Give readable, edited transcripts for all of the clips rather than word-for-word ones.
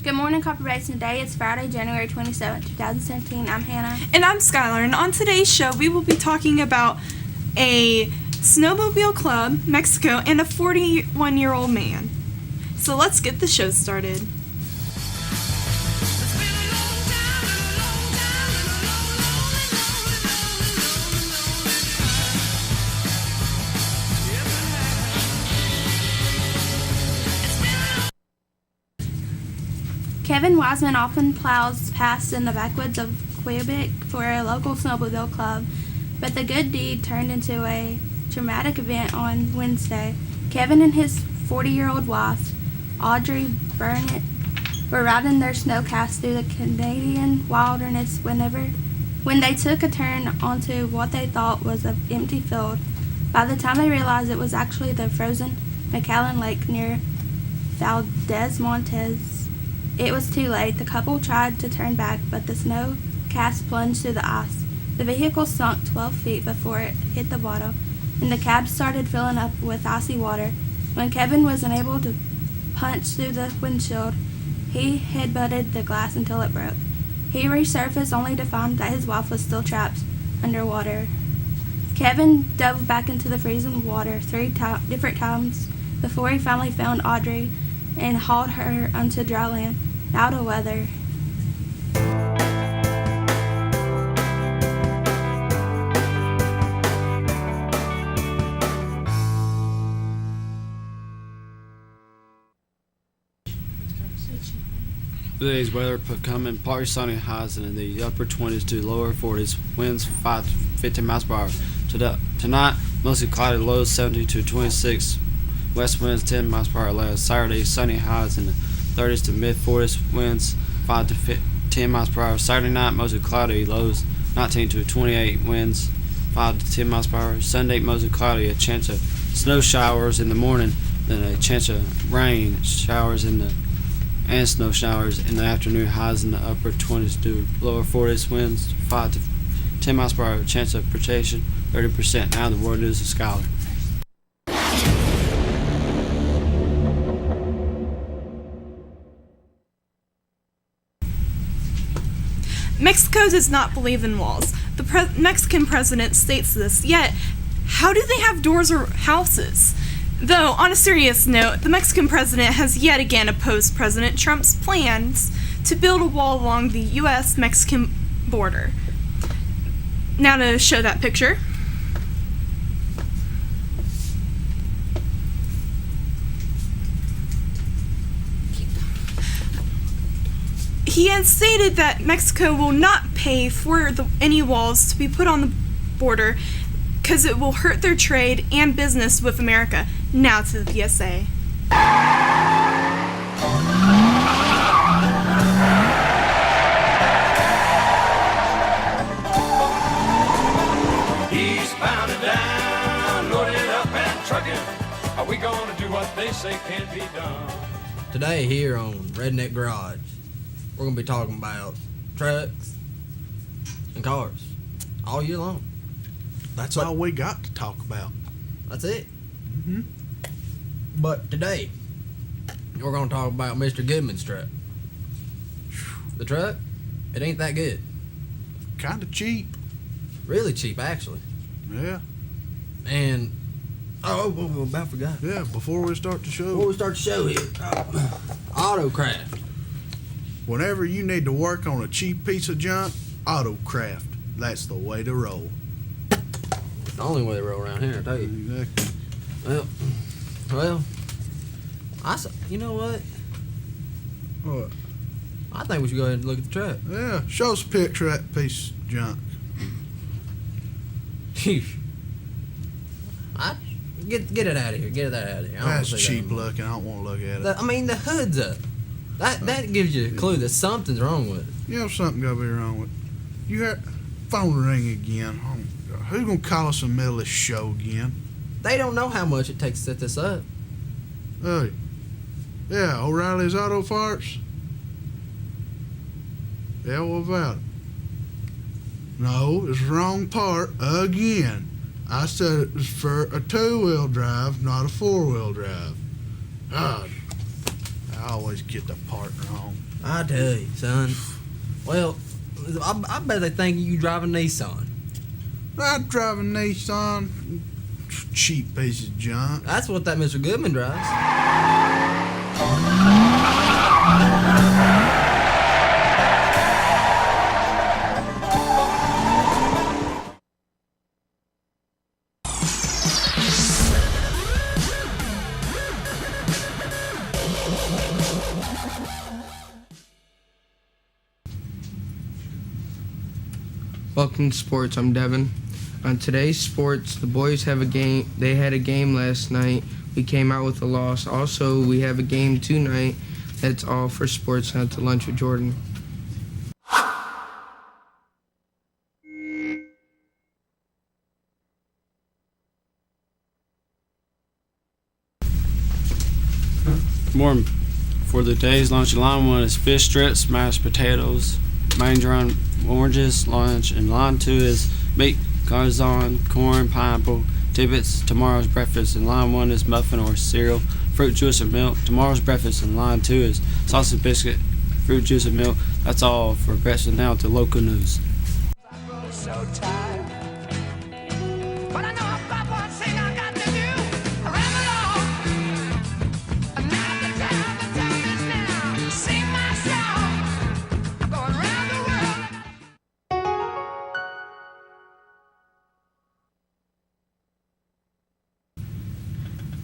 Good morning, Copper Basin. Today is Friday, January 27, 2017. I'm Hannah. And I'm Skylar, and on today's show we will be talking about a snowmobile club, Mexico, and a 41-year-old man. So let's get the show started. Kevin Wiseman often plows past in the backwoods of Quebec for a local snowmobile club, but the good deed turned into a dramatic event on Wednesday. Kevin and his 40-year-old wife, Audrey Burnett, were riding their snowcast through the Canadian wilderness when they took a turn onto what they thought was an empty field. By the time they realized it was actually the frozen McAllen Lake near Valdez Montes, it was too late. The couple tried to turn back, but the snow cast plunged through the ice. The vehicle sunk 12 feet before it hit the bottom, and the cab started filling up with icy water. When Kevin was unable to punch through the windshield, he headbutted the glass until it broke. He resurfaced only to find that his wife was still trapped underwater. Kevin dove back into the freezing water three different times before he finally found Audrey and hauled her onto dry land, out of weather. Today's weather coming partly sunny, highs in the upper 20s to lower 40s, winds 5 to 15 miles per hour. Tonight, mostly cloudy, lows 70 to 26, west winds 10 miles per hour less. Saturday, sunny, highs in the 30s to mid 40s, winds 5 to 10 miles per hour. Saturday night, mostly cloudy, lows 19 to 28, winds 5 to 10 miles per hour. Sunday, mostly cloudy, a chance of snow showers in the morning, then a chance of rain showers and snow showers in the afternoon, highs in the upper 20s to lower 40s, winds 5 to 10 miles per hour, chance of precipitation 30%. Now the world news of Skylar. Mexico does not believe in walls. The Mexican president states this, yet how do they have doors or houses? Though, on a serious note, the Mexican president has yet again opposed President Trump's plans to build a wall along the U.S.-Mexican border. Now to show that picture. He has stated that Mexico will not pay for any walls to be put on the border because it will hurt their trade and business with America. Now to the PSA. Eastbound and down, loaded up and trucking. Are we gonna do what they say can't be done? Today here on Redneck Garage, we're gonna be talking about trucks and cars all year long. That's all we got to talk about. That's it. Mm-hmm. But today, we're going to talk about Mr. Goodman's truck. The truck, it ain't that good. Kind of cheap. Really cheap, actually. Yeah. And, about forgot. Yeah, before we start the show. Before we start the show here, Autocraft. Whenever you need to work on a cheap piece of junk, Autocraft. That's the way to roll. The only way to roll around here, I tell you. Exactly. Well, you know what? What? I think we should go ahead and look at the truck. Yeah, show us a picture of that piece of junk. Get it out of here. Get that out of here. That's cheap looking. I don't want to look at it. The hood's up. That gives you a clue that something's wrong with it. You know something gotta be wrong with it. You heard phone ring again. Oh, God. Who's gonna call us in the middle of this show again? They don't know how much it takes to set this up. Hey. Yeah, O'Reilly's Auto Parts? Yeah, what about it? No, it's the wrong part again. I said it was for a two-wheel drive, not a four-wheel drive. God, I always get the part wrong. I tell you, son. Well, I bet they think you drive a Nissan. I drive a Nissan, cheap piece of junk. That's what that Mr. Goodman drives. Welcome to sports. I'm Devin. On today's sports, the boys have a game. They had a game last night. We came out with a loss. Also, we have a game tonight. That's all for sports. Now to lunch with Jordan. More for the day's lunch. Line 1 is fish strips, mashed potatoes, mandarin oranges. Lunch, and line 2 is meat, garzon, corn, pineapple, tidbits. Tomorrow's breakfast, and line 1 is muffin or cereal, fruit juice and milk. Tomorrow's breakfast, and line 2 is sausage biscuit, fruit juice and milk. That's all for breakfast. Now to local news. So tired, but I know I've got one thing I got to do. I ran along. Now the time is now. Sing my song. I'm going round the world.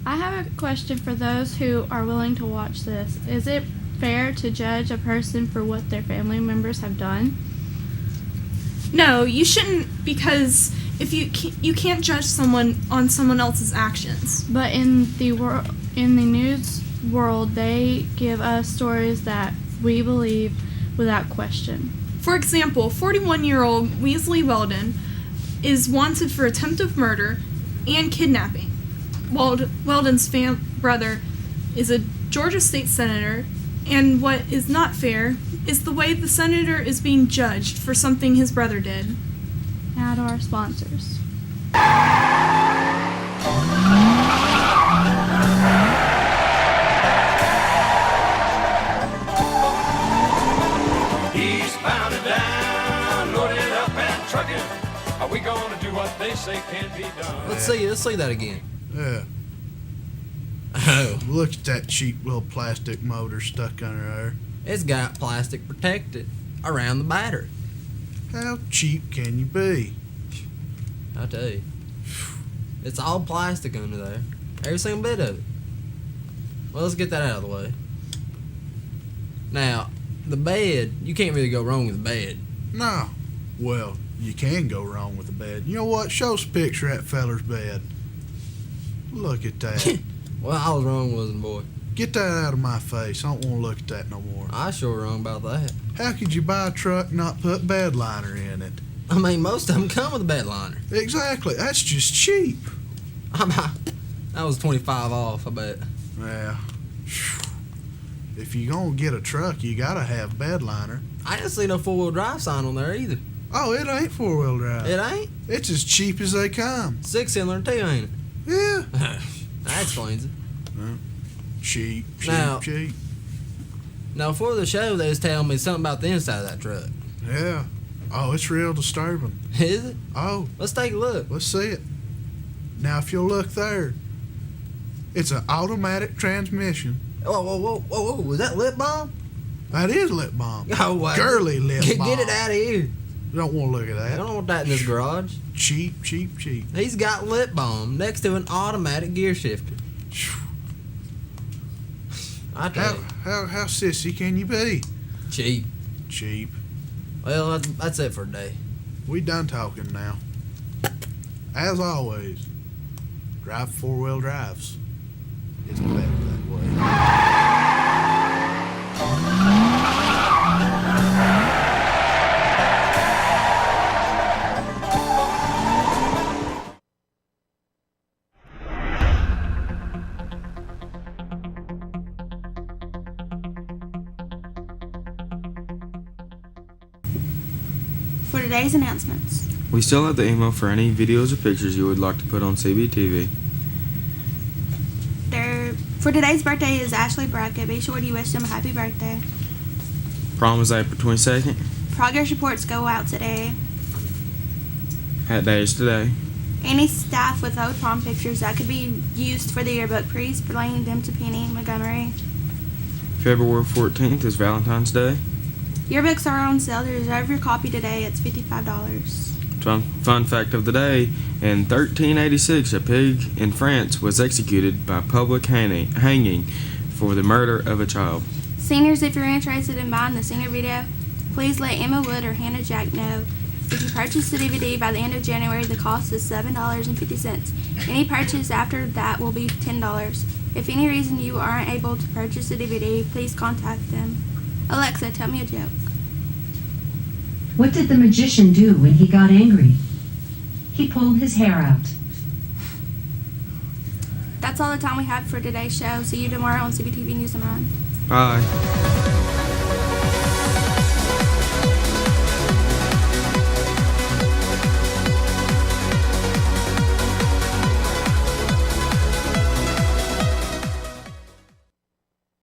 I have a question for those who are willing to watch this. Is it fair to judge a person for what their family members have done? No, you shouldn't, because if you can't judge someone on someone else's actions. But in the news world, they give us stories that we believe without question. For example, 41-year-old Weasley Weldon is wanted for attempted murder and kidnapping. Weldon's brother is a Georgia state senator, and what is not fair is the way the senator is being judged for something his brother did. Now to our sponsors. Eastbound and down, loaded up and trucking. Are we gonna do what they say can't be done? Let's see that again. Yeah. Oh, Look at that cheap little plastic motor stuck under there. it's got plastic protected around the battery. How cheap can you be? I tell you, it's all plastic under there. Every single bit of it. Well, let's get that out of the way. Now, the bed, you can't really go wrong with the bed. No. Well, you can go wrong with the bed. You know what? Show us a picture of that feller's bed. Look at that. Well, I was wrong, wasn't boy? Get that out of my face. I don't want to look at that no more. I sure wrong about that. How could you buy a truck and not put bed liner in it? I mean, most of them come with a bed liner. Exactly. That's just cheap. That was 25 off, I bet. Yeah. If you're going to get a truck, you got to have bed liner. I didn't see no four-wheel drive sign on there either. Oh, it ain't four-wheel drive. It ain't? It's as cheap as they come. Six-cylinder too, ain't it? Yeah. That explains it. Cheap, Now- cheap. Now, before the show, they was telling me something about the inside of that truck. Yeah. Oh, it's real disturbing. Is it? Oh, Let's take a look. let's see it. Now, if you'll look there, it's an automatic transmission. Whoa. Was that lip balm? That is lip balm. Oh, wow. Girly lip balm. Get it out of here. Don't want to look at I that. don't want that in this garage. Cheap. He's got lip balm next to an automatic gear shifter. I tell you, How sissy can you be? cheap. Cheap. Well, that's it for today. We done talking now. As always, drive four-wheel drives. It's better that way. For today's announcements, We still have the email for any videos or pictures you would like to put on Cbtv. for today's birthday is Ashley Brackett. Be sure to wish them a happy birthday. Prom is April 22nd. Progress reports go out today. Hat day is today. Any staff with old prom pictures that could be used for the yearbook, please bring them to Penny Montgomery. February 14th is Valentine's Day. Yearbooks are on sale. To reserve your copy today, it's $55. Fun fact of the day, in 1386, a pig in France was executed by public hanging for the murder of a child. Seniors, if you're interested in buying the senior video, please let Emma Wood or Hannah Jack know. If you purchase the DVD by the end of January, the cost is $7.50. Any purchase after that will be $10. If any reason you aren't able to purchase the DVD, please contact them. Alexa, tell me a joke. What did the magician do when he got angry? He pulled his hair out. That's all the time we have for today's show. See you tomorrow on CBTV News at 9. Bye.